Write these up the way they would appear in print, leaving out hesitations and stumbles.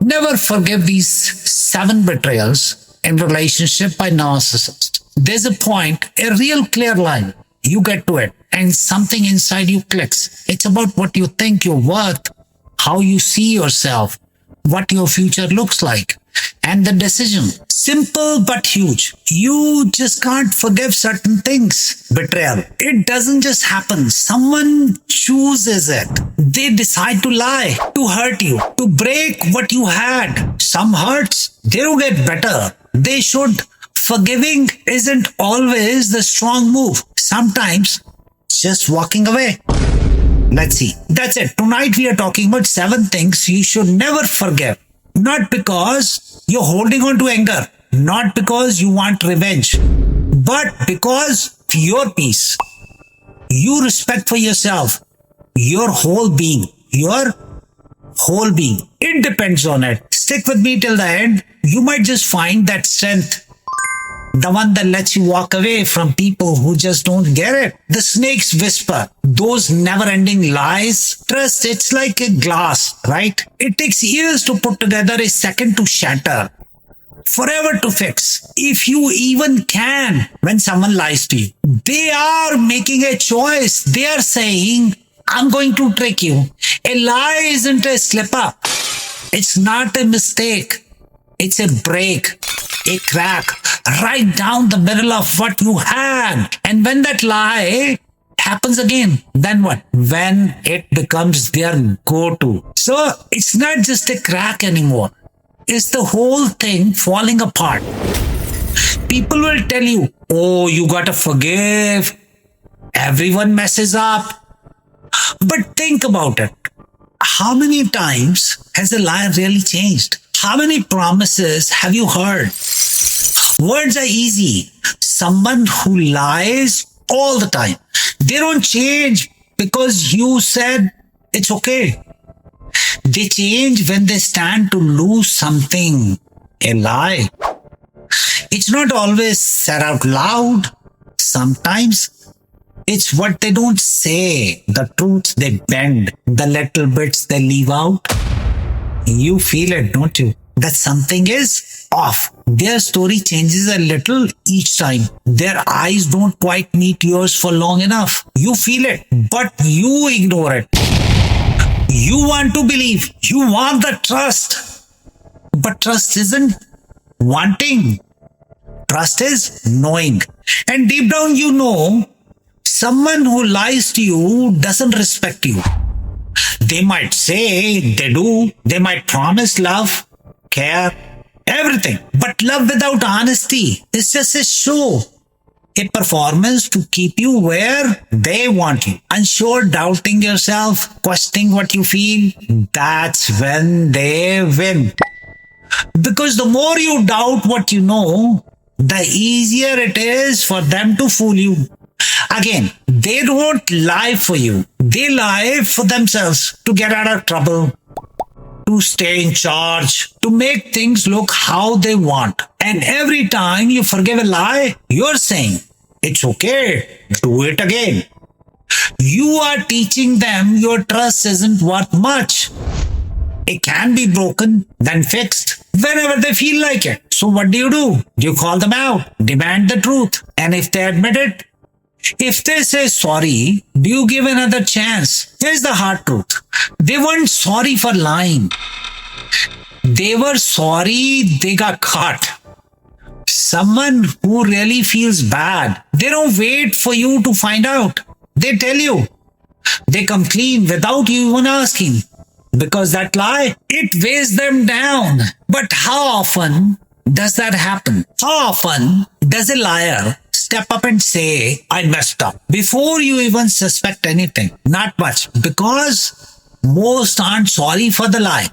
Never forgive these 7 betrayals in relationship by narcissists. There's a point, a real clear line. You get to it and something inside you clicks. It's about what you think you're worth, how you see yourself, what your future looks like, and the decision. Simple but huge. You just can't forgive certain things. Betrayal. It doesn't just happen. Someone chooses it. They decide to lie, to hurt you, to break what you had. Some hurts, they will get better. They should. Forgiving isn't always the strong move. Sometimes just walking away. Let's see. That's it. Tonight we are talking about 7 things you should never forgive. Not because you're holding on to anger, not because you want revenge, but because your peace, your respect for yourself, your whole being, it depends on it. Stick with me till the end. You might just find that strength. The one that lets you walk away from people who just don't get it. The snake's whisper. Those never-ending lies. Trust, it's like a glass, right? It takes years to put together, a second to shatter. Forever to fix. If you even can, when someone lies to you. They are making a choice. They are saying, I'm going to trick you. A lie isn't a slip-up. It's not a mistake. It's a break. A crack right down the middle of what you had. And when that lie happens again, then what? When it becomes their go-to. So it's not just a crack anymore. It's the whole thing falling apart. People will tell you, oh, you gotta forgive. Everyone messes up. But think about it. How many times has a lie really changed? How many promises have you heard? Words are easy. Someone who lies all the time. They don't change because you said it's okay. They change when they stand to lose something. A lie. It's not always said out loud. Sometimes it's what they don't say. The truths they bend. The little bits they leave out. You feel it, don't you? That something is off. Their story changes a little each time. Their eyes don't quite meet yours for long enough. You feel it, but you ignore it. You want to believe. You want the trust. But trust isn't wanting. Trust is knowing. And deep down you know, someone who lies to you doesn't respect you. They might say they do. They might promise love, care, everything. But love without honesty is just a show. A performance to keep you where they want you. Unsure, doubting yourself, questioning what you feel. That's when they win. Because the more you doubt what you know, the easier it is for them to fool you. Again, they don't lie for you. They lie for themselves to get out of trouble, to stay in charge, to make things look how they want. And every time you forgive a lie, you're saying, it's okay, do it again. You are teaching them your trust isn't worth much. It can be broken, then fixed, whenever they feel like it. So what do? You call them out, demand the truth. And if they admit it, if they say sorry, do you give another chance? Here's the hard truth. They weren't sorry for lying. They were sorry they got caught. Someone who really feels bad, they don't wait for you to find out. They tell you. They come clean without you even asking. Because that lie, it weighs them down. But how often does that happen? How often does a liar step up and say, I messed up, before you even suspect anything? Not much, because most aren't sorry for the lie,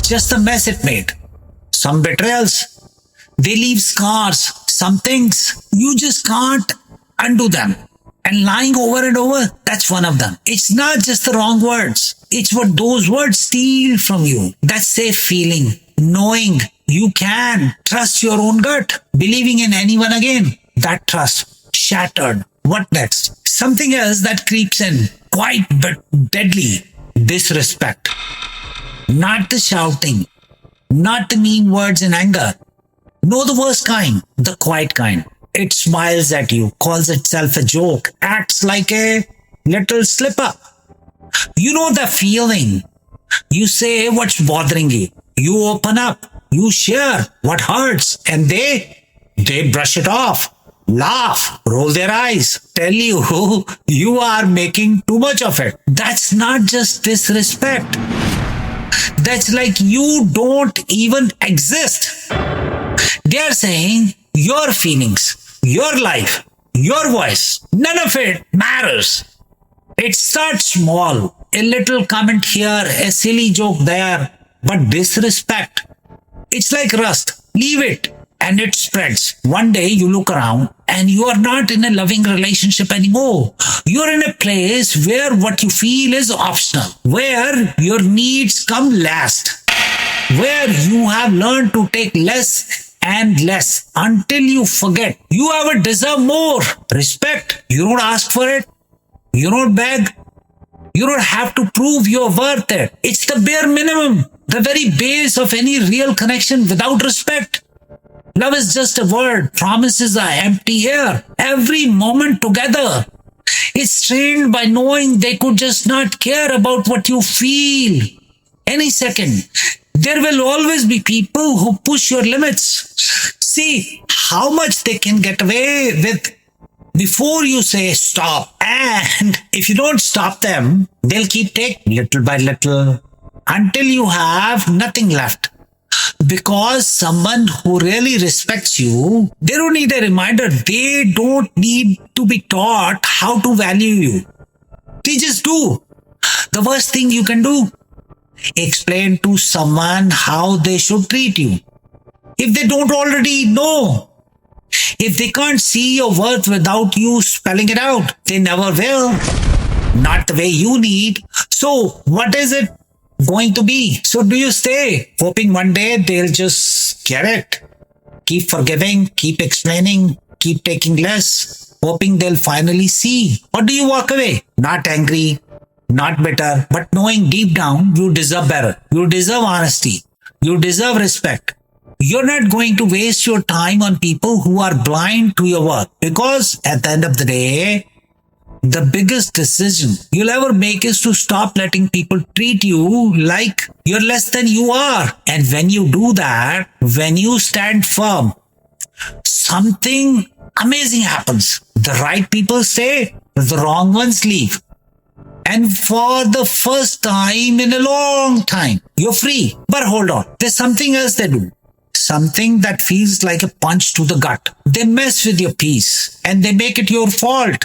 just the mess it made. Some betrayals, they leave scars. Some things, you just can't undo them. And lying over and over, that's one of them. It's not just the wrong words. It's what those words steal from you. That safe feeling, knowing you can trust your own gut, believing in anyone again. That trust shattered. What next? Something else that creeps in, quite but deadly. Disrespect. Not the shouting, not the mean words in anger. No, the worst kind, the quiet kind. It smiles at you, calls itself a joke, acts like a little slip-up. You know the feeling. You say what's bothering you. You open up. You share what hurts. And they brush it off, laugh, roll their eyes, tell you you are making too much of it. That's not just disrespect. That's like you don't even exist. They are saying your feelings, your life, your voice, none of it matters. It starts small, a little comment here, a silly joke there, but disrespect. It's like rust. Leave it and it spreads. One day you look around and you are not in a loving relationship anymore. You're in a place where what you feel is optional, where your needs come last, where you have learned to take less and less until you forget you ever deserve more. Respect. You don't ask for it. You don't beg. You don't have to prove you're worth it. It's the bare minimum, the very base of any real connection. Without respect, love is just a word. Promises are empty air. Every moment together is strained by knowing they could just not care about what you feel. Any second, there will always be people who push your limits. See how much they can get away with before you say stop. And if you don't stop them, they'll keep taking little by little until you have nothing left. Because someone who really respects you, they don't need a reminder. They don't need to be taught how to value you. They just do. The worst thing you can do, explain to someone how they should treat you. If they don't already know, if they can't see your worth without you spelling it out, they never will. Not the way you need. So what is it going to be? So do you stay, hoping one day they'll just get it? Keep forgiving, keep explaining, keep taking less, hoping they'll finally see. Or do you walk away? Not angry, not bitter, but knowing deep down you deserve better. You deserve honesty. You deserve respect. You're not going to waste your time on people who are blind to your worth, because at the end of the day, the biggest decision you'll ever make is to stop letting people treat you like you're less than you are. And when you do that, when you stand firm, something amazing happens. The right people stay, the wrong ones leave. And for the first time in a long time, you're free. But hold on, there's something else they do. Something that feels like a punch to the gut. They mess with your peace and they make it your fault.